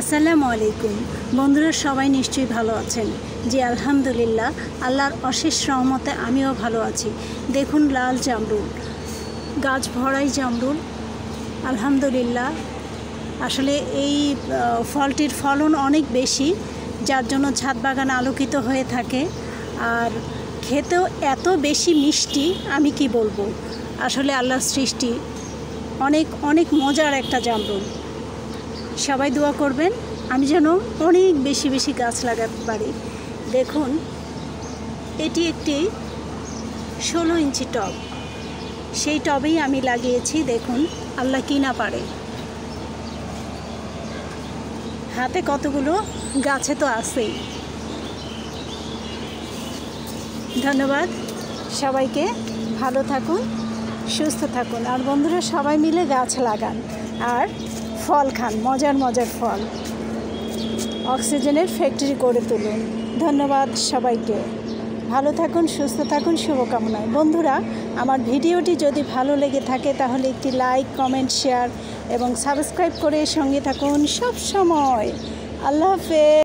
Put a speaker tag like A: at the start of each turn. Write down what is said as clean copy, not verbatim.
A: আসসালামু আলাইকুম বন্ধুরা, সবাই নিশ্চয়ই ভালো আছেন। জি আলহামদুলিল্লাহ, আল্লাহর অশেষ রহমতে আমিও ভালো আছি। দেখুন লাল জামরুল, গাছ ভরাই জামরুল। আলহামদুলিল্লাহ, আসলে এই ফলটির ফলন অনেক বেশি, যার জন্য ছাদ বাগান আলোকিত হয়ে থাকে। আর খেতেও এত বেশি মিষ্টি, আমি কি বলবো। আসলে আল্লাহর সৃষ্টি অনেক অনেক মজার একটা জামরুল। সবাই দোয়া করবেন আমি যেন অনেক বেশি বেশি গাছ লাগাতে পারি। দেখুন, এটি একটি 16 ইঞ্চি টব, সেই টবেই আমি লাগিয়েছি। দেখুন আল্লাহ কি না পারে, হাতে কতগুলো গাছে তো আছেই। ধন্যবাদ সবাইকে, ভালো থাকুন, সুস্থ থাকুন। আর বন্ধুরা সবাই মিলে গাছ লাগান আর ফল খান, মজার মজার ফল। অক্সিজেনের ফ্যাক্টরি করে তুলুন। ধন্যবাদ সবাইকে, ভালো থাকুন, সুস্থ থাকুন, শুভকামনায়। বন্ধুরা, আমার ভিডিওটি যদি ভালো লেগে থাকে তাহলে একটি লাইক, কমেন্ট, শেয়ার এবং সাবস্ক্রাইব করে সঙ্গে থাকুন সব সময়। আল্লাহ হাফেজ।